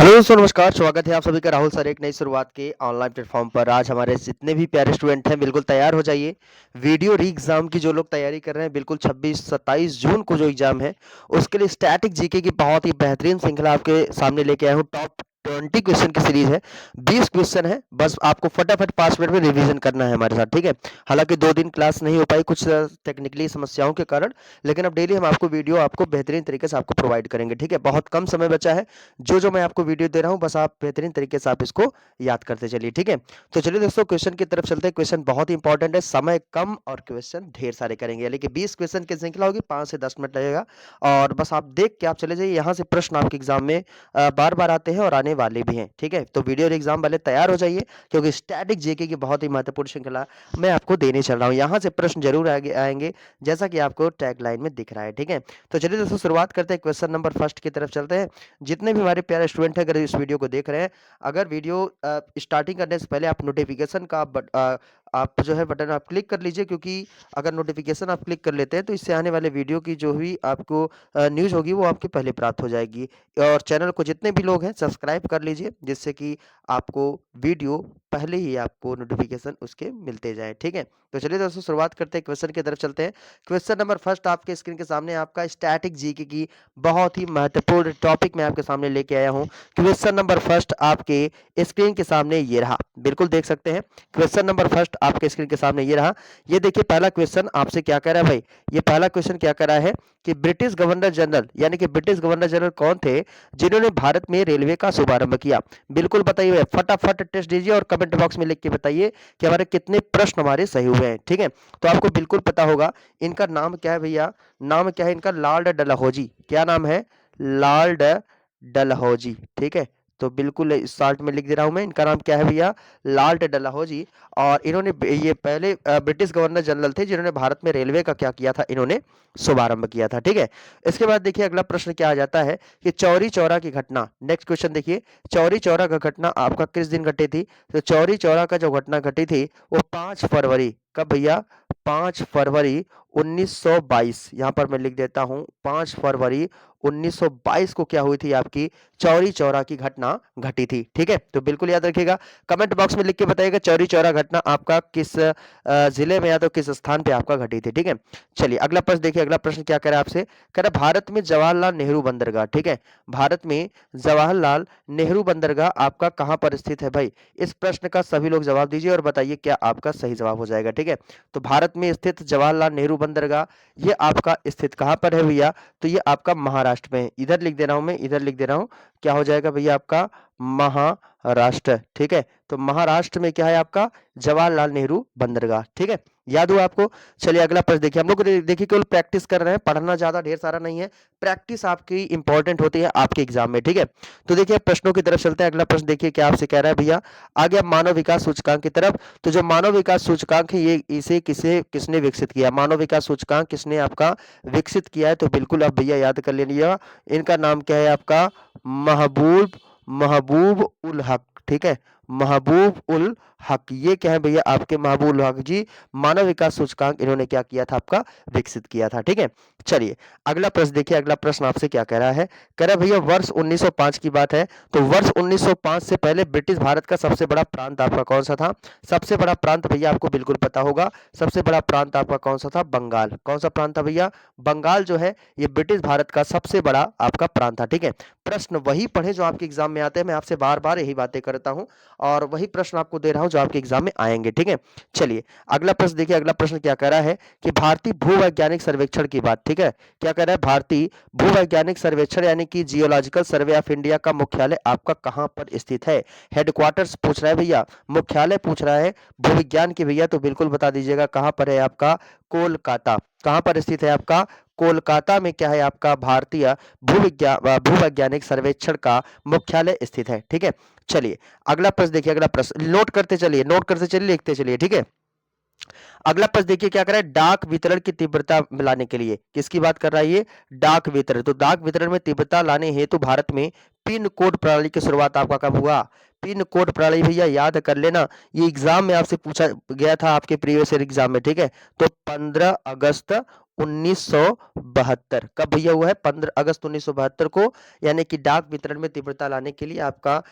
Hello दोस्तों, नमस्कार। स्वागत है आप सभी का राहुल सर एक नई शुरुआत के ऑनलाइन प्लेटफॉर्म पर। आज हमारे जितने भी प्यारे स्टूडेंट हैं बिल्कुल तैयार हो जाइए। वीडियो री एग्जाम की जो लोग तैयारी कर रहे हैं बिल्कुल 26-27 जून को जो एग्जाम है उसके लिए स्टैटिक जीके की बहुत ही बेहतरीन श्रृंखला आपके सामने लेके आया हूँ। टॉप 20 क्वेश्चन की सीरीज है। 20 क्वेश्चन है, बस आपको फटाफट 5 मिनट में रिवीजन करना है हमारे साथ, ठीक है। हालांकि 2 दिन क्लास नहीं हो पाई कुछ टेक्निकली समस्याओं के कारण, लेकिन अब डेली हम आपको वीडियो आपको बेहतरीन तरीके से आपको प्रोवाइड करेंगे, ठीक है। बहुत कम समय बचा है। जो मैं आपको वीडियो दे रहा हूँ बस आप बेहतरीन तरीके से आप इसको याद करते चलिए, ठीक है। तो चलिए दोस्तों, क्वेश्चन की तरफ चलते हैं। क्वेश्चन बहुत ही इंपॉर्टेंट है, समय कम और क्वेश्चन ढेर सारे करेंगे, यानी कि 20 क्वेश्चन की श्रृंखला होगी, 5 से 10 मिनट लगेगा। और बस आप देख के आप चले जाइए, यहाँ से प्रश्न आपके एग्जाम में बार बार आते हैं और आने वाले भी हैं, ठीक है। तो वीडियो एग्जाम वाले तैयार हो जाइए, क्योंकि स्टैटिक जेके की बहुत ही महत्वपूर्ण श्रृंखला मैं आपको देने चल रहा हूँ। यहाँ से प्रश्न जरूर आएंगे, जैसा कि आपको टैग लाइन में दिख रहा है, ठीक है। तो चलिए दोस्तों, शुरुआत करते हैं। क्वेश्चन नंबर फर्स्ट की तरफ चलते हैं। जितने भी हमारे प्यारे स्टूडेंट हैं, अगर इस वीडियो को देख रहे हैं, अगर वीडियो स्टार्टिंग करने से पहले आप नोटिफिकेशन का आप जो है बटन आप क्लिक कर लीजिए, क्योंकि अगर नोटिफिकेशन आप क्लिक कर लेते हैं तो इससे आने वाले वीडियो की जो भी आपको न्यूज़ होगी वो आपके पहले प्राप्त हो जाएगी। और चैनल को जितने भी लोग हैं सब्सक्राइब कर लीजिए, जिससे कि आपको वीडियो पहले ही आपको नोटिफिकेशन उसके मिलते जाए, ठीक है। तो चलिए दोस्तों, शुरुआत करते हैं, क्वेश्चन की तरफ चलते हैं। क्वेश्चन नंबर फर्स्ट आपके स्क्रीन के सामने आपका स्टैटिक जीके की बहुत ही महत्वपूर्ण टॉपिक मैं आपके सामने लेके आया हूं। क्वेश्चन नंबर फर्स्ट आपके स्क्रीन के सामने ये रहा, बिल्कुल देख सकते हैं। क्वेश्चन नंबर फर्स्ट आपके स्क्रीन के सामने ये रहा। ये देखिए, पहला क्वेश्चन आपसे क्या कह रहा है भाई। ये पहला क्वेश्चन क्या कह रहा है कि ब्रिटिश गवर्नर जनरल, यानी कि ब्रिटिश गवर्नर जनरल कौन थे जिन्होंने भारत में रेलवे का शुभारंभ किया। बिल्कुल बताइए, फटाफट टेस्ट दीजिए और कमेंट बॉक्स में लिख के बताइए कि हमारे कितने प्रश्न हमारे सही हुए हैं, ठीक है। तो आपको बिल्कुल पता होगा इनका नाम क्या है भैया। नाम क्या है इनका? लॉर्ड डलहौजी। क्या नाम है? लॉर्ड डलहौजी, ठीक है। तो बिल्कुल इस शॉर्ट में लिख दे रहा हूं मैं, इनका नाम क्या है भैया? लॉर्ड डलहौजी। और इन्होंने ये पहले ब्रिटिश गवर्नर जनरल थे जिन्होंने भारत में रेलवे का क्या किया था, इन्होंने शुभारंभ किया था, ठीक है। इसके बाद देखिए अगला प्रश्न क्या आ जाता है कि चौरी चौरा की घटना। नेक्स्ट क्वेश्चन देखिए, चौरी चौरा का घटना आपका किस दिन घटी थी? तो चौरी चौरा का जो घटना घटी थी वो 5 फरवरी, कब भैया? 5 फरवरी 1922। यहां पर मैं लिख देता हूं, 5 फरवरी 1922 को क्या हुई थी आपकी? चौरी चौरा की घटना घटी थी, ठीक है। तो बिल्कुल याद रखिएगा, कमेंट बॉक्स में लिख के बताइएगा चौरी चौरा घटना आपका किस जिले में या तो किस स्थान पे आपका घटी थी, ठीक है। चलिए अगला प्रश्न देखिए, अगला प्रश्न क्या कह रहा है आपसे। कह रहा भारत में जवाहरलाल नेहरू बंदरगाह, ठीक है। भारत में जवाहरलाल नेहरू बंदरगाह आपका कहां पर स्थित है भाई? इस प्रश्न का सभी लोग जवाब दीजिए और बताइए क्या आपका सही जवाब हो जाएगा, ठीक है। तो भारत में स्थित जवाहरलाल नेहरू बंदरगाह ये आपका स्थित कहां पर है भैया? तो ये आपका महाराष्ट्र में है। इधर लिख दे रहा हूं मैं, इधर लिख दे रहा हूं। क्या हो जाएगा भैया आपका? महाराष्ट्र, ठीक है। तो महाराष्ट्र में क्या है आपका? जवाहरलाल नेहरू बंदरगाह, ठीक है। याद हुआ आपको? चलिए अगला प्रश्न देखिए। हम लोग देखिए केवल प्रैक्टिस कर रहे हैं, पढ़ना ज्यादा ढेर सारा नहीं है। प्रैक्टिस आपकी इंपॉर्टेंट होती है आपके एग्जाम में, ठीक है। तो देखिए प्रश्नों की तरफ चलते हैं। अगला प्रश्न देखिए क्या आपसे कह रहा है भैया। आगे अब मानव विकास सूचकांक की तरफ। तो जो मानव विकास सूचकांक है ये इसे किसने विकसित किया? मानव विकास सूचकांक किसने आपका विकसित किया है? तो बिल्कुल आप भैया याद कर लीजिएगा, इनका नाम क्या है आपका? महबूब महबूब उल हक, ठीक है। महबूब उल हक, ये क्या है भैया आपके? महबूब उल हक जी मानव विकास सूचकांक इन्होंने क्या किया था आपका? विकसित किया था, ठीक है। चलिए अगला प्रश्न देखिए, अगला प्रश्न आपसे क्या कह रहा है। कह रहा है भैया वर्ष 1905 की बात है। तो वर्ष 1905 से पहले ब्रिटिश भारत का सबसे बड़ा प्रांत आपका कौन सा था? सबसे बड़ा प्रांत भैया आपको बिल्कुल पता होगा, सबसे बड़ा प्रांत आपका कौन सा था? बंगाल। कौन सा प्रांत था भैया? बंगाल जो है ये ब्रिटिश भारत का सबसे बड़ा आपका प्रांत था, ठीक है। प्रश्न वही पढ़े जो आपके एग्जाम में आते हैं, मैं आपसे बार बार यही बातें करता हूं और वही प्रश्न आपको दे रहा हूं जो आपके एग्जाम में आएंगे, ठीक है। चलिए अगला प्रश्न देखिए, अगला प्रश्न क्या कह रहा है कि भारतीय भूवैज्ञानिक सर्वेक्षण की बात, ठीक है। क्या कह रहा है? भारतीय भूवैज्ञानिक सर्वेक्षण यानी कि जियोलॉजिकल सर्वे ऑफ इंडिया का मुख्यालय आपका कहां पर स्थित है? हेडक्वार्टर्स पूछ रहा है भैया, मुख्यालय पूछ रहा है भूविज्ञान की भैया, तो बिल्कुल बता दीजिएगा कहां पर है आपका? कोलकाता। कहां पर स्थित है आपका? कोलकाता में क्या है आपका? भारतीय भूवैज्ञानिक सर्वेक्षण का मुख्यालय स्थित है, ठीक है। चलिए अगला प्रश्न देखिए, अगला प्रश्न नोट करते चलिए, नोट करते चलिए, लिखते चलिए, ठीक है। अगला प्रश्न देखिए क्या कर रहा है। डाक वितरण की तीव्रता लाने के लिए किसकी बात कर रहा है ये? डाक वितरण। तो डाक वितरण में तीव्रता लाने हेतु भारत में पिन कोड प्रणाली की शुरुआत आपका कब हुआ? पिन कोड प्रणाली भैया याद कर लेना, ये एग्जाम में आपसे पूछा गया था आपके प्रीवियस ईयर एग्जाम में, ठीक है। तो 15 अगस्त 1972। कब भैया हुआ है? 15 अगस्त 1972 को, यानी कि डाक वितरण में तीव्रता लाने के लिए आपका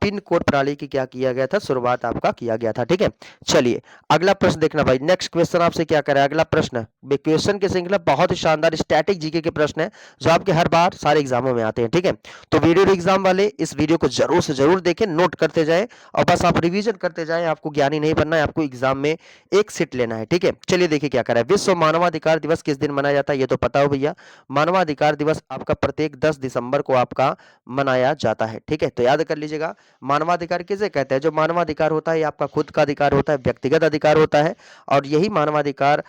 पिन कोड प्रणाली की क्या किया गया था? शुरुआत आपका किया गया था। ठीक है, चलिए अगला प्रश्न देखना भाई। नेक्स्ट क्वेश्चन आपसे क्या करें? अगला प्रश्न क्वेश्चन की श्रृंखला बहुत ही शानदार स्टैटिक जीके के प्रश्न है जो आपके हर बार सारे एग्जामों में आते हैं। ठीक है, तो वीडियो एग्जाम वाले इस वीडियो को जरूर से जरूर देखें, नोट करते जाएं और बस आप रिवीजन करते जाएं। आपको ज्ञानी नहीं बनना है, आपको एग्जाम में एक सीट लेना है। ठीक है, चलिए देखिए क्या करा है। विश्व मानवाधिकार दिवस किस दिन मनाया जाता है? ये तो पता हो भैया। मानवाधिकार दिवस आपका प्रत्येक 10 दिसंबर को आपका मनाया जाता है। ठीक है, तो याद कर लीजिएगा, मानवाधिकार किसे कहते हैं? जो मानवाधिकार होता है ये आपका खुद का अधिकार होता है, व्यक्तिगत अधिकार होता है। और यही मानवाधिकार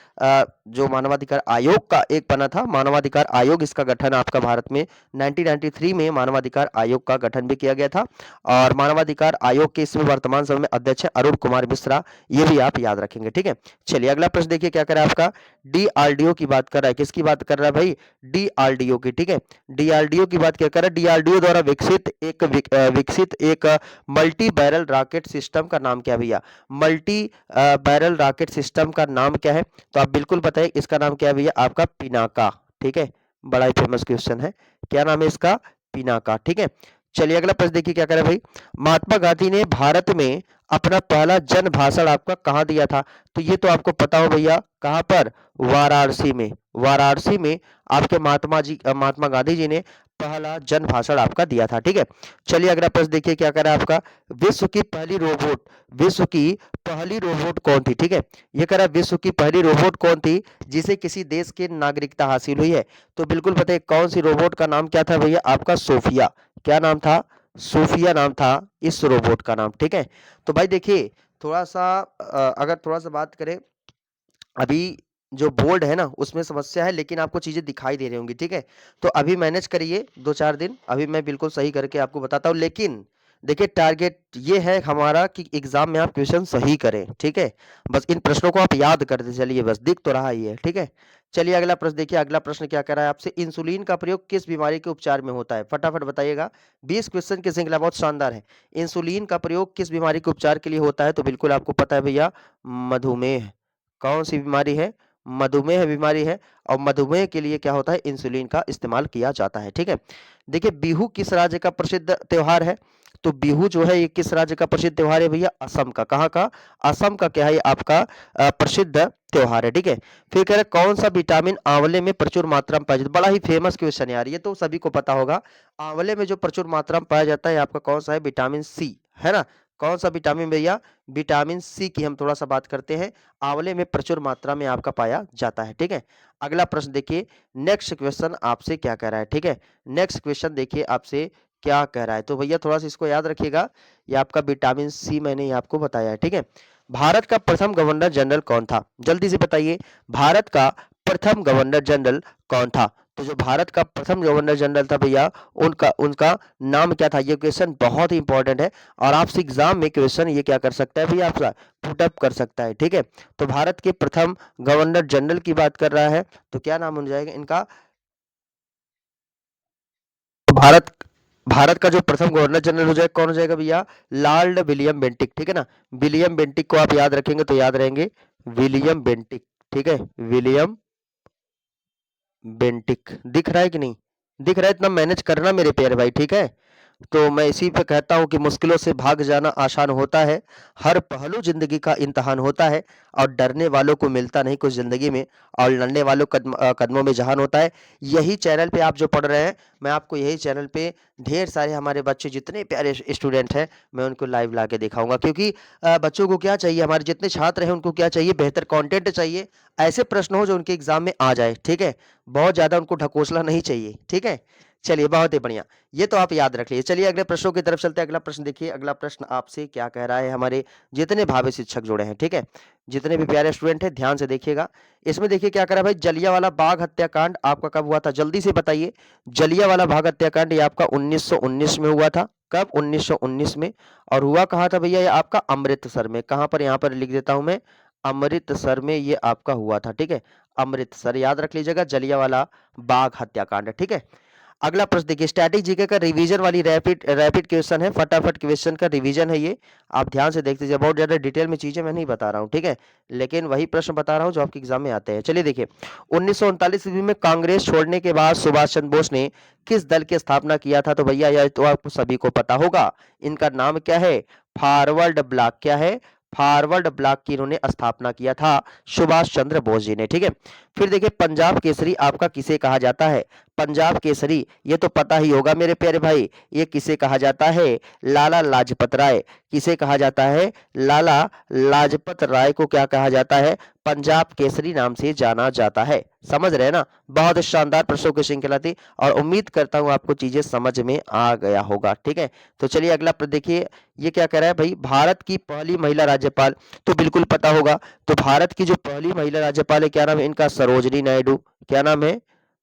जो मानवाधिकार आयोग का एक बना था, मानवाधिकार आयोग, इसका गठन आपका भारत में 1993 में मानवाधिकार आयोग का गठन भी किया गया था। और मानवाधिकार आयोग के इसमें वर्तमान समय में अध्यक्ष है अरुण कुमार मिश्रा, ये भी आप याद रखेंगे। ठीक है, चलिए अगला प्रश्न देखिए क्या कर रहा है आपका। डीआरडीओ की बात कर रहा है। किसकी बात कर रहा है भाई? डीआरडीओ की। ठीक है, डीआरडीओ की बात क्या कर रहा है? डीआरडीओ द्वारा विकसित एक मल्टी बैरल रॉकेट सिस्टम का नाम क्या है भैया? मल्टी बैरल रॉकेट सिस्टम का नाम क्या है? तो आप बिल्कुल बताइए, इसका नाम क्या है भैया? आपका पिनाका। ठीक है, बड़ा ही फेमस क्वेश्चन है। क्या नाम है इसका? पिनाका। ठीक है, चलिए अगला प्रश्न देखिए क्या करे भाई। महात्मा गांधी ने भारत में अपना पहला जन भाषण आपका कहाँ दिया था? तो ये तो आपको पता हो भैया, कहाँ पर? वाराणसी में। वाराणसी में आपके महात्मा गांधी जी ने पहला जन भाषण आपका दिया था। ठीक है, चलिए अगला प्रश्न देखिए क्या करा आपका। विश्व की पहली रोबोट कौन थी? ठीक है, ये करा विश्व की पहली रोबोट कौन थी जिसे किसी देश की नागरिकता हासिल हुई है? तो बिल्कुल बताइए कौन सी रोबोट का नाम क्या था भैया? आपका सोफिया। क्या नाम था? सोफिया नाम था इस रोबोट का नाम। ठीक है, तो भाई देखिए थोड़ा सा अगर थोड़ा सा बात करें, अभी जो बोर्ड है ना उसमें समस्या है, लेकिन आपको चीजें दिखाई दे रही होंगी। ठीक है, तो अभी मैनेज करिए 2-4 दिन, अभी मैं बिल्कुल सही करके आपको बताता हूँ। लेकिन देखिए टारगेट ये है हमारा कि एग्जाम में आप क्वेश्चन सही करें। ठीक है, बस इन प्रश्नों को आप याद करते चलिए, बस दिख तो रहा ही है। ठीक है, चलिए अगला प्रश्न देखिए। अगला प्रश्न क्या कर रहा है आपसे? इंसुलिन का प्रयोग किस बीमारी के उपचार में होता है? फटाफट बताइएगा। 20 क्वेश्चन की श्रृंखला बहुत शानदार है। इंसुलिन का प्रयोग किस बीमारी के उपचार के लिए होता है? तो बिल्कुल आपको पता है भैया, मधुमेह। कौन सी बीमारी है? मधुमेह बीमारी है। और मधुमेह के लिए क्या होता है? इंसुलिन का इस्तेमाल किया जाता है। ठीक है, देखिए बिहू किस राज्य का प्रसिद्ध त्योहार है? तो बिहू जो है ये किस राज्य का प्रसिद्ध त्योहार है भैया? असम का। कहाँ का? असम का क्या है? ये आपका प्रसिद्ध त्योहार है। ठीक है, फिर कह रहे कौन सा विटामिन आंवले में प्रचुर मात्रा में पाया जाता है? बड़ा ही फेमस क्वेश्चन यार, ये तो सभी को पता होगा। आंवले में जो प्रचुर मात्रा में पाया जाता है आपका कौन सा है? विटामिन सी, है ना? कौन सा विटामिन भैया? विटामिन सी की हम थोड़ा सा बात करते हैं। आंवले में प्रचुर मात्रा में आपका पाया जाता है। ठीक है, अगला प्रश्न देखिए। नेक्स्ट क्वेश्चन आपसे क्या कह रहा है? ठीक है, नेक्स्ट क्वेश्चन देखिए आपसे क्या कह रहा है। तो भैया थोड़ा सा इसको याद रखिएगा, ये आपका विटामिन सी मैंने ये आपको बताया है। ठीक है, भारत का प्रथम गवर्नर जनरल कौन था? जल्दी से बताइए, भारत का प्रथम गवर्नर जनरल कौन था? तो जो भारत का प्रथम गवर्नर जनरल था भैया, उनका उनका नाम क्या था? ये क्वेश्चन बहुत ही इंपॉर्टेंट है और आपसे एग्जाम में क्वेश्चन ये क्या कर सकता है भैया? आपका पुटअप कर सकता है। ठीक है, तो भारत के प्रथम गवर्नर जनरल की बात कर रहा है, तो क्या नाम हो जाएगा इनका? तो भारत भारत का जो प्रथम गवर्नर जनरल हो जाएगा कौन हो जाएगा भैया? Lord William Bentinck. ठीक है ना, विलियम बेंटिक को आप याद रखेंगे तो याद रहेंगे, विलियम बेंटिक। ठीक है, विलियम बेंटिक। दिख रहा है कि नहीं? दिख रहा है? इतना मैनेज करना मेरे प्यारे भाई। ठीक है, तो मैं इसी पे कहता हूँ कि मुश्किलों से भाग जाना आसान होता है, हर पहलू जिंदगी का इम्तिहान होता है, और डरने वालों को मिलता नहीं कुछ जिंदगी में, और लड़ने वालों कदमों में जहान होता है। यही चैनल पे आप जो पढ़ रहे हैं, मैं आपको यही चैनल पे ढेर सारे हमारे बच्चे जितने प्यारे स्टूडेंट हैं मैं उनको लाइव ला के दिखाऊंगा। क्योंकि बच्चों को क्या चाहिए, हमारे जितने छात्र हैं उनको क्या चाहिए? बेहतर कंटेंट चाहिए, ऐसे प्रश्न हो जो उनके एग्जाम में आ जाए। ठीक है, बहुत ज्यादा उनको ढकोसला नहीं चाहिए। ठीक है, चलिए बहुत ही बढ़िया, ये तो आप याद रख लीजिए। चलिए अगले प्रश्नों की तरफ चलते हैं। अगला प्रश्न देखिए। अगला प्रश्न आपसे क्या कह रहा है? हमारे जितने भावी शिक्षक जुड़े हैं, ठीक है, जितने भी प्यारे स्टूडेंट हैं ध्यान से देखिएगा। इसमें देखिए क्या करा भाई, जलियांवाला बाग हत्याकांड आपका कब हुआ था? जल्दी से बताइए। जलियांवाला बाग हत्याकांड ये आपका 1919 में हुआ था। कब? 1919 में। और हुआ कहाँ था भैया? ये आपका अमृतसर में। कहाँ पर? यहाँ पर लिख देता हूं मैं, अमृतसर में ये आपका हुआ था। ठीक है, अमृतसर याद रख लीजिएगा, जलियांवाला बाग हत्याकांड। ठीक है, अगला प्रश्न देखिए, स्टैटिक जीके का रिवीजन वाली रैपिड रैपिड क्वेश्चन है, फटाफट क्वेश्चन का रिवीजन है ये। आप ध्यान से देख लीजिए, बहुत ज़्यादा डिटेल में चीज़ें मैं नहीं बता रहा हूँ, ठीक है? लेकिन वही प्रश्न बता रहा हूँ जो आपके एग्जाम में आते हैं। चलिए देखिए, 1939 ईस्वी में कांग्रेस छोड़ने के बाद सुभाष चंद्र बोस ने किस दल की स्थापना किया था? तो भैया यह तो आपको सभी को पता होगा। इनका नाम क्या है? Forward block. क्या है? फॉरवर्ड ब्लॉक की इन्होंने स्थापना किया था सुभाष चंद्र बोस जी ने, ठीक है? फिर देखिए, पंजाब केसरी आपका किसे कहा जाता है? पंजाब केसरी ये तो पता ही होगा मेरे प्यारे भाई, ये किसे कहा जाता है? लाला लाजपत राय। किसे कहा जाता है? लाला लाजपत राय को क्या कहा जाता है? पंजाब केसरी नाम से जाना जाता है। समझ रहे हैं ना? बहुत शानदार प्रश्नों की श्रृंखला थी और उम्मीद करता हूं आपको चीजें समझ में आ गया होगा, ठीक है? तो चलिए अगला प्रश्न देखिए, ये क्या कह रहा है भाई? भारत की पहली महिला राज्यपाल, तो बिल्कुल पता होगा। तो भारत की जो पहली महिला राज्यपाल है, क्या नाम है इनका? सरोजनी नायडू। क्या नाम है?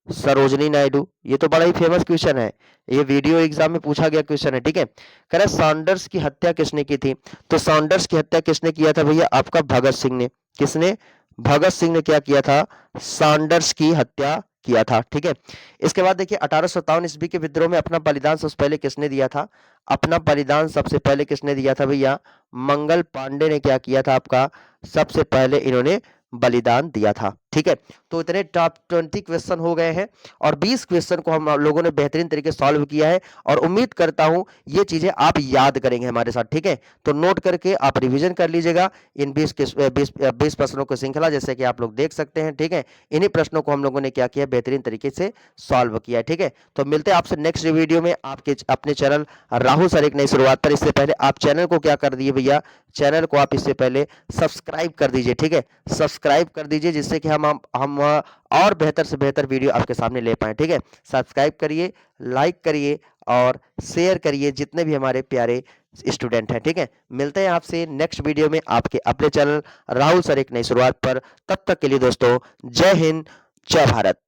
सरोजनी नायडू। ये तो बड़ा ही फेमस क्वेश्चन है, ये वीडियो एग्जाम में पूछा गया क्वेश्चन है, ठीक है? कह रहा है सॉन्डर्स की हत्या किसने की थी? तो सॉन्डर्स की हत्या किसने किया था भैया? आपका भगत सिंह ने। किसने? भगत सिंह ने क्या किया था? सॉन्डर्स की हत्या किया था, ठीक है? इसके बाद देखिए, 1857 ईस्वी के विद्रोह में अपना बलिदान सबसे पहले किसने दिया था? अपना बलिदान सबसे पहले किसने दिया था भैया? मंगल पांडे ने क्या किया था आपका? सबसे पहले इन्होंने बलिदान दिया था, ठीक है? तो इतने टॉप 20 क्वेश्चन हो गए हैं और 20 क्वेश्चन को हम लोगों ने बेहतरीन तरीके से सॉल्व किया है और उम्मीद करता हूं ये चीजें आप याद करेंगे हमारे साथ, ठीक है? तो नोट करके आप रिवीजन कर लीजिएगा इन 20 प्रश्नों की श्रृंखला, जैसे कि आप लोग देख सकते हैं, ठीक है? इन्हीं प्रश्नों को हम लोगों ने क्या किया? बेहतरीन तरीके से सॉल्व किया है, ठीक है? तो मिलते हैं आपसे नेक्स्ट वीडियो में आपके अपने चैनल राहुल सर एक नई शुरुआत पर। इससे पहले आप चैनल को क्या कर दिए भैया? चैनल को आप इससे पहले सब्सक्राइब कर दीजिए, ठीक है? सब्सक्राइब कर दीजिए जिससे कि हम और बेहतर से बेहतर वीडियो आपके सामने ले पाए, ठीक है? सब्सक्राइब करिए, लाइक करिए और शेयर करिए जितने भी हमारे प्यारे स्टूडेंट हैं, ठीक है? मिलते हैं आपसे नेक्स्ट वीडियो में आपके अपने चैनल राहुल सर एक नई शुरुआत पर। तब तक के लिए दोस्तों, जय हिंद, जय भारत।